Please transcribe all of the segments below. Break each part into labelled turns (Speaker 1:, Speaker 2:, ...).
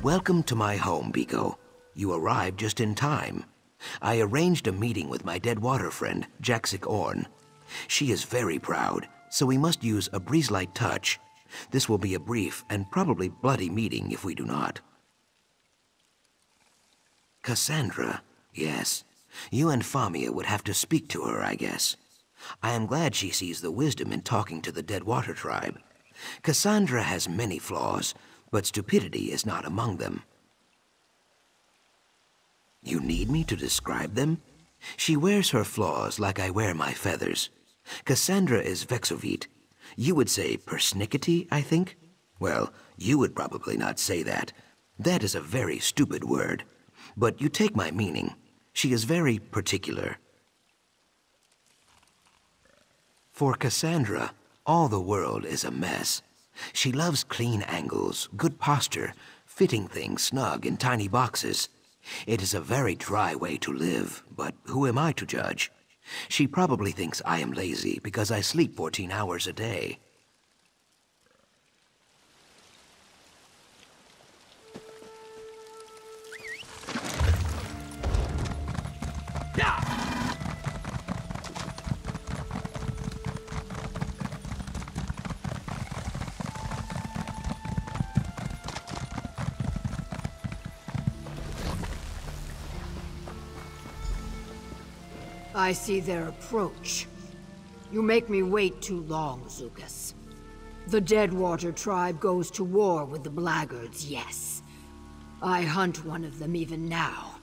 Speaker 1: Welcome to my home, Biko. You arrived just in time. I arranged a meeting with my dead water friend, Jaxic Orn. She is very proud, so we must use a breeze-light touch. This will be a brief and probably bloody meeting if we do not. Cassandra, yes. You and Famia would have to speak to her, I guess. I am glad she sees the wisdom in talking to the Dead Water Tribe. Cassandra has many flaws, but stupidity is not among them. You need me to describe them? She wears her flaws like I wear my feathers. Cassandra is Vexovite. You would say persnickety, I think? Well, you would probably not say that. That is a very stupid word. But you take my meaning. She is very particular. For Cassandra, all the world is a mess. She loves clean angles, good posture, fitting things snug in tiny boxes. It is a very dry way to live, but who am I to judge? She probably thinks I am lazy because I sleep 14 hours a day.
Speaker 2: I see their approach. You make me wait too long, Zukas. The Deadwater tribe goes to war with the Blackguards, yes. I hunt one of them even now.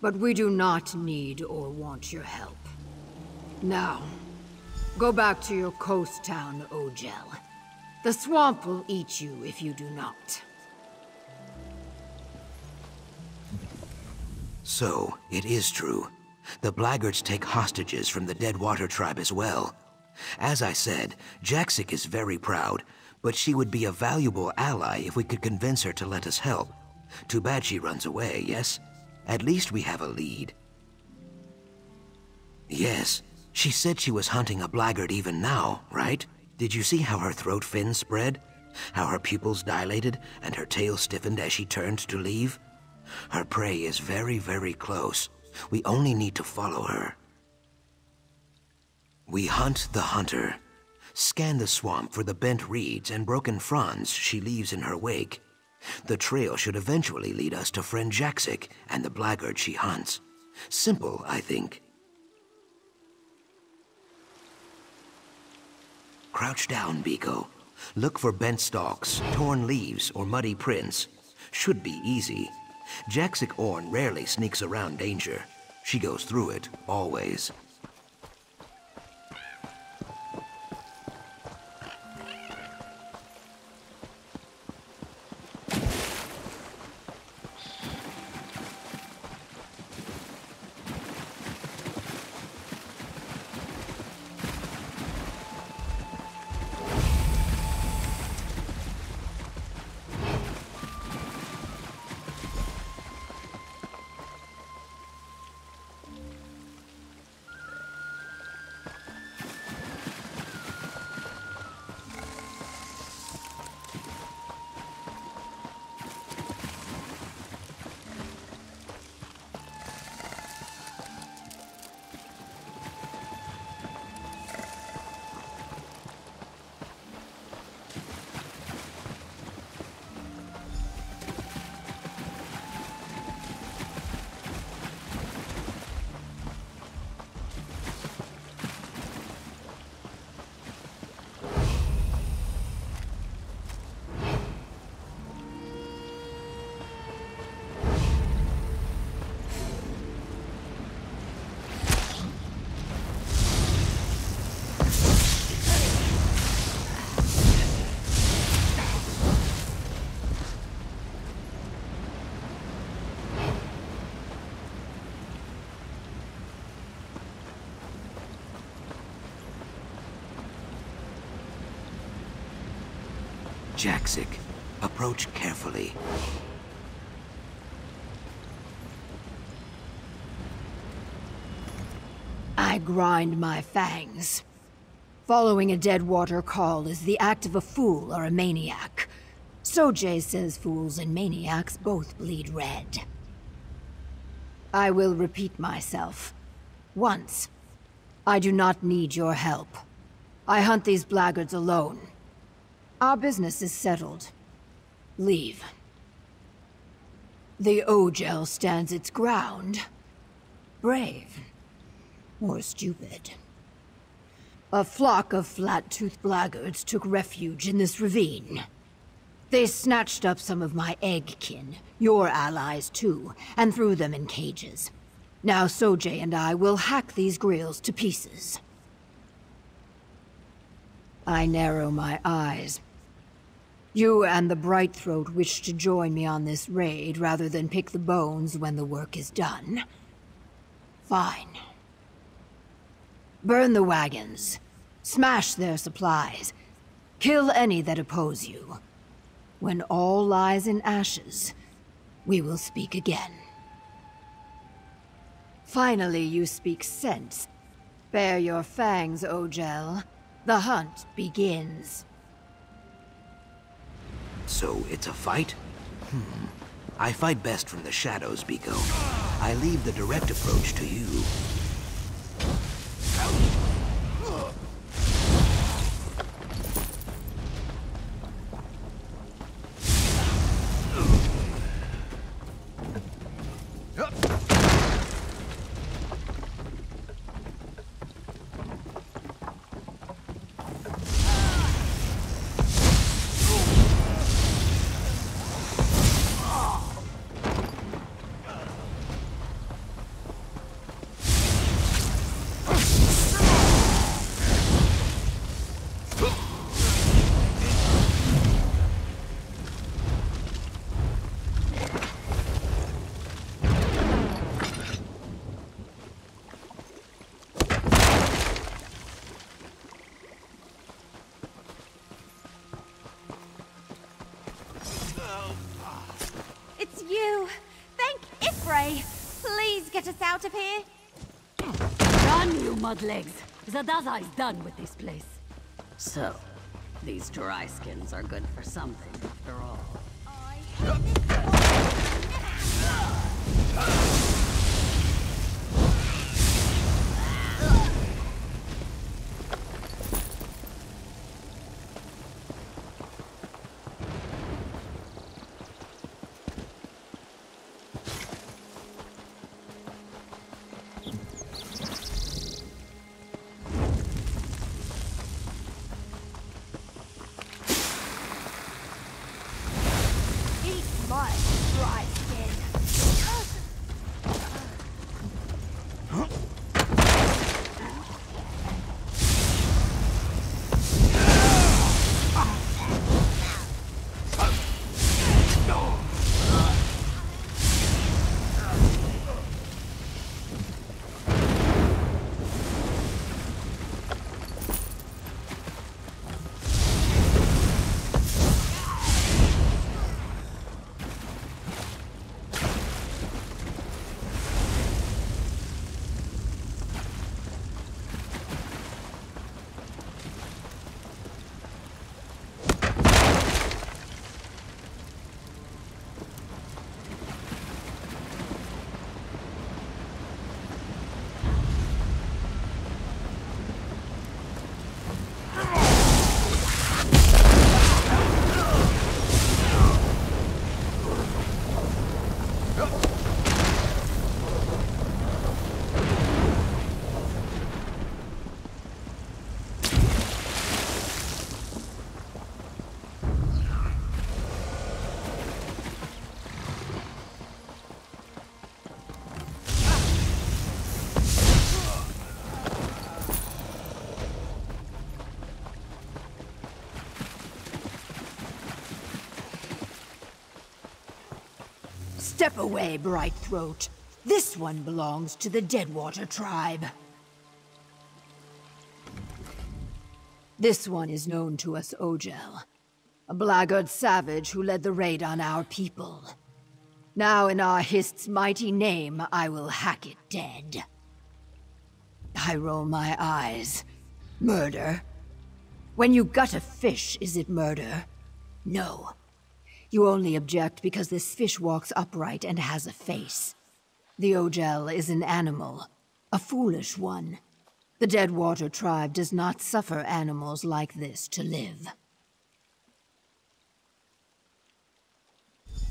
Speaker 2: But we do not need or want your help. Now, go back to your coast town, Ogel. The swamp will eat you if you do not.
Speaker 1: So, it is true. The Blackguards take hostages from the Deadwater tribe as well. As I said, Jaxic is very proud, but she would be a valuable ally if we could convince her to let us help. Too bad she runs away, yes? At least we have a lead. Yes, she said she was hunting a Blackguard even now, right? Did you see how her throat fins spread? How her pupils dilated and her tail stiffened as she turned to leave? Her prey is very, very close. We only need to follow her. We hunt the hunter. Scan the swamp for the bent reeds and broken fronds she leaves in her wake. The trail should eventually lead us to friend Jaxic and the Blackguard she hunts. Simple, I think. Crouch down, Biko. Look for bent stalks, torn leaves, or muddy prints. Should be easy. Jaxic Orn rarely sneaks around danger. She goes through it, always. Jaxic, approach carefully.
Speaker 2: I grind my fangs. Following a Deadwater call is the act of a fool or a maniac. Sojay says fools and maniacs both bleed red. I will repeat myself. Once, I do not need your help. I hunt these blackguards alone. Our business is settled. Leave. The Ogel stands its ground. Brave. Or stupid. A flock of flat-toothed blackguards took refuge in this ravine. They snatched up some of my egg-kin, your allies too, and threw them in cages. Now Sojay and I will hack these grills to pieces. I narrow my eyes. You and the Brightthroat wish to join me on this raid rather than pick the bones when the work is done. Fine. Burn the wagons. Smash their supplies. Kill any that oppose you. When all lies in ashes, we will speak again. Finally, you speak sense. Bare your fangs, Ogel. The hunt begins.
Speaker 1: So it's a fight? I fight best from the shadows, Biko. I leave the direct approach to you.
Speaker 3: It's you! Thank Ifray! Please get us out of here!
Speaker 4: Done, you mudlegs! Zadazai's done with this place. So, these dry skins are good for something, after all.
Speaker 2: Step away, Brightthroat. This one belongs to the Deadwater tribe. This one is known to us Ogel, a blackguard savage who led the raid on our people. Now in our Hist's mighty name, I will hack it dead. I roll my eyes. Murder? When you gut a fish, is it murder? No. You only object because this fish walks upright and has a face. The Ogel is an animal, a foolish one. The Deadwater tribe does not suffer animals like this to live.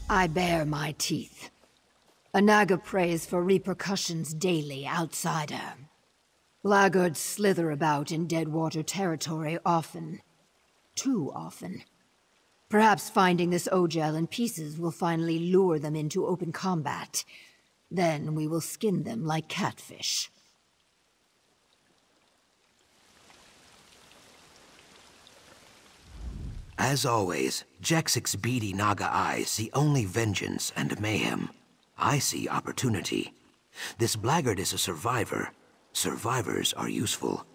Speaker 2: I bare my teeth. A Naga prays for repercussions daily outside her. Laggards slither about in Deadwater territory often. Too often. Perhaps finding this Ogel in pieces will finally lure them into open combat. Then we will skin them like catfish.
Speaker 1: As always, Jaxic's beady Naga eyes see only vengeance and mayhem. I see opportunity. This blackguard is a survivor. Survivors are useful.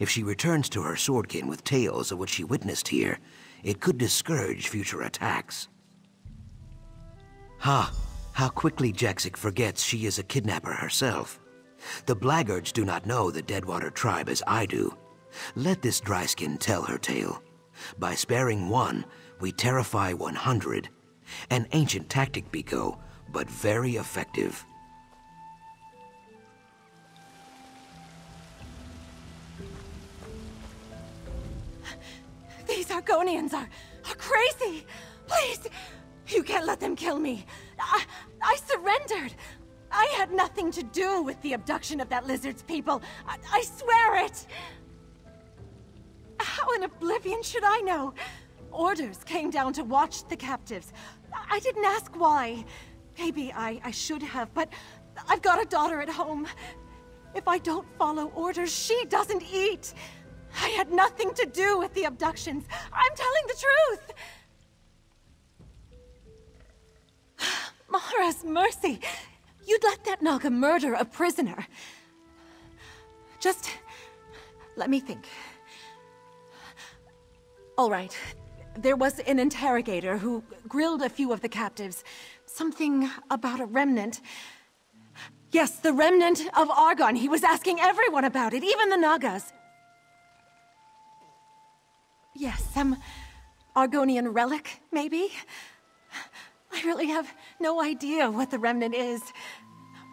Speaker 1: If she returns to her swordkin with tales of what she witnessed here, it could discourage future attacks. How quickly Jaxic forgets she is a kidnapper herself. The blackguards do not know the Deadwater tribe as I do. Let this dryskin tell her tale. By sparing one, we terrify 100. An ancient tactic, Biko, but very effective.
Speaker 3: These Argonians are crazy! Please! You can't let them kill me! I surrendered! I had nothing to do with the abduction of that lizard's people! I swear it! How in oblivion should I know? Orders came down to watch the captives. I didn't ask why. Maybe I should have, but I've got a daughter at home. If I don't follow orders, she doesn't eat. I had nothing to do with the abductions. I'm telling the truth. Mara's mercy. You'd let that Naga murder a prisoner. Just let me think. All right. There was an interrogator who grilled a few of the captives. Something about a remnant. Yes, the remnant of Argon. He was asking everyone about it, even the Nagas. Yes, some Argonian relic, maybe? I really have no idea what the remnant is.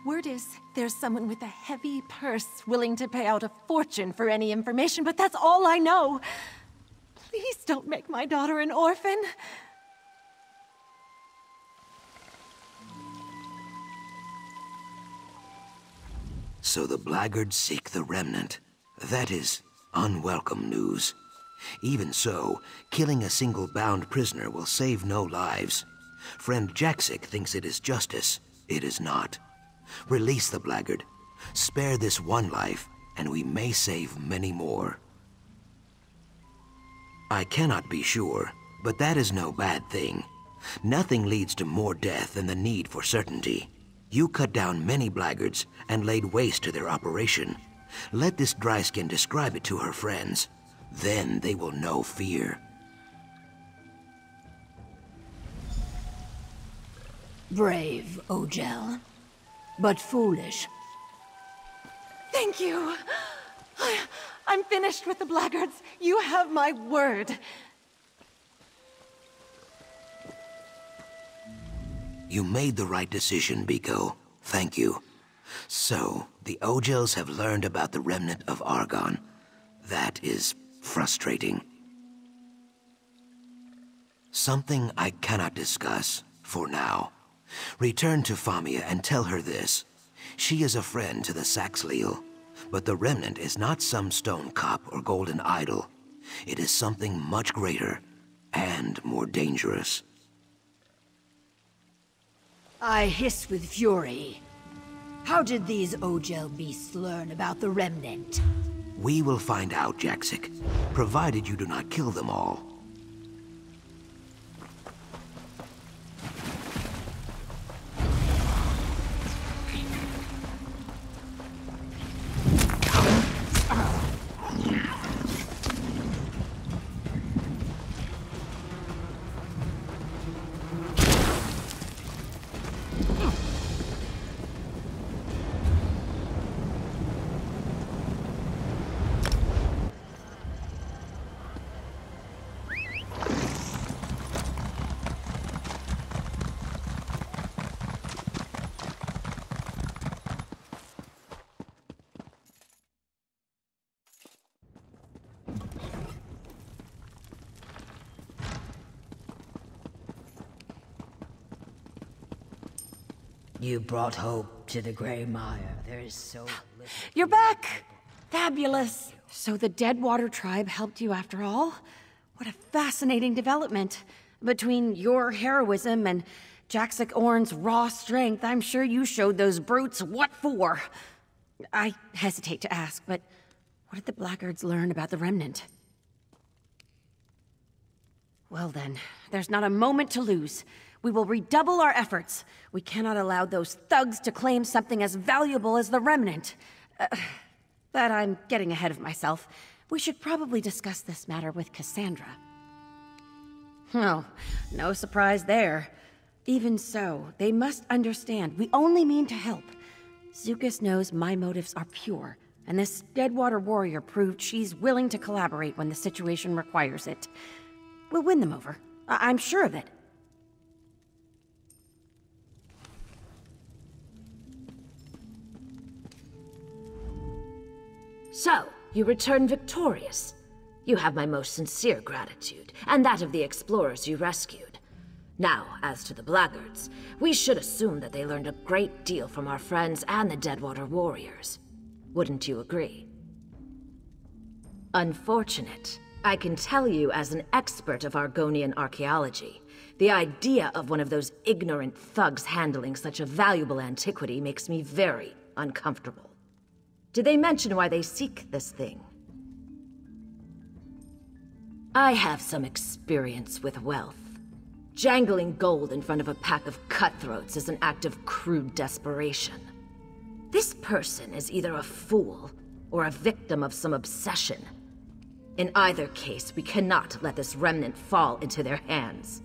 Speaker 3: Word is, there's someone with a heavy purse willing to pay out a fortune for any information, but that's all I know. Please don't make my daughter an orphan.
Speaker 1: So the blackguards seek the remnant. That is unwelcome news. Even so, killing a single bound prisoner will save no lives. Friend Jaxic thinks it is justice. It is not. Release the blackguard. Spare this one life, and we may save many more. I cannot be sure, but that is no bad thing. Nothing leads to more death than the need for certainty. You cut down many blackguards and laid waste to their operation. Let this dryskin describe it to her friends. Then they will know fear.
Speaker 2: Brave, Ogel. But foolish.
Speaker 3: Thank you. I'm finished with the blackguards. You have my word.
Speaker 1: You made the right decision, Biko. Thank you. So, the Ogels have learned about the remnant of Argon. That is frustrating. Something I cannot discuss, for now. Return to Famia and tell her this. She is a friend to the Saxleal, but the remnant is not some stone cup or golden idol. It is something much greater and more dangerous.
Speaker 2: I hiss with fury. How did these Ogel beasts learn about the remnant?
Speaker 1: We will find out, Jaxic, provided you do not kill them all.
Speaker 5: You brought hope to the Grey Mire. There is so little...
Speaker 3: You're back! Fabulous! So the Deadwater tribe helped you after all? What a fascinating development. Between your heroism and Jaxic Orn's raw strength, I'm sure you showed those brutes what for. I hesitate to ask, but what did the blackguards learn about the Remnant? Well then, there's not a moment to lose. We will redouble our efforts. We cannot allow those thugs to claim something as valuable as the Remnant. But I'm getting ahead of myself. We should probably discuss this matter with Cassandra. Oh, no surprise there. Even so, they must understand we only mean to help. Zukas knows my motives are pure, and this Deadwater warrior proved she's willing to collaborate when the situation requires it. We'll win them over. I'm sure of it.
Speaker 6: So, you return victorious. You have my most sincere gratitude, and that of the explorers you rescued. Now, as to the blackguards, we should assume that they learned a great deal from our friends and the Deadwater warriors. Wouldn't you agree? Unfortunate. I can tell you as an expert of Argonian archaeology, the idea of one of those ignorant thugs handling such a valuable antiquity makes me very uncomfortable. Did they mention why they seek this thing? I have some experience with wealth. Jangling gold in front of a pack of cutthroats is an act of crude desperation. This person is either a fool or a victim of some obsession. In either case, we cannot let this remnant fall into their hands.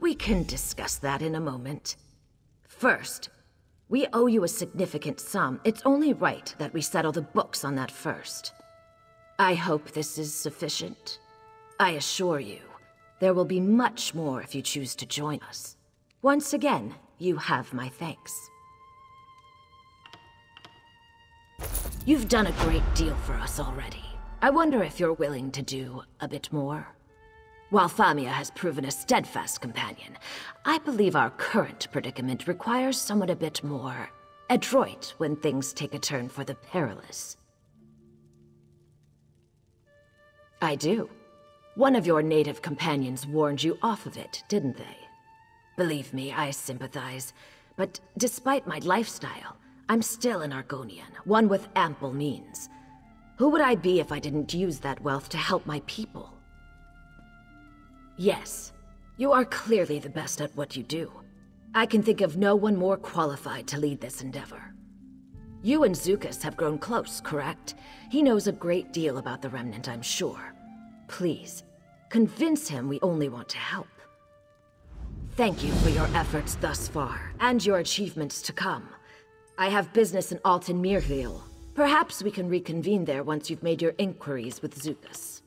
Speaker 6: We can discuss that in a moment. First, we owe you a significant sum. It's only right that we settle the books on that first. I hope this is sufficient. I assure you, there will be much more if you choose to join us. Once again, you have my thanks. You've done a great deal for us already. I wonder if you're willing to do a bit more. While Famia has proven a steadfast companion, I believe our current predicament requires someone a bit more adroit when things take a turn for the perilous. I do. One of your native companions warned you off of it, didn't they? Believe me, I sympathize. But despite my lifestyle, I'm still an Argonian, one with ample means. Who would I be if I didn't use that wealth to help my people? Yes, you are clearly the best at what you do. I can think of no one more qualified to lead this endeavor. You and Zukas have grown close, correct? He knows a great deal about the Remnant, I'm sure. Please, convince him we only want to help. Thank you for your efforts thus far, and your achievements to come. I have business in Alton Mirville. Perhaps we can reconvene there once you've made your inquiries with Zukas.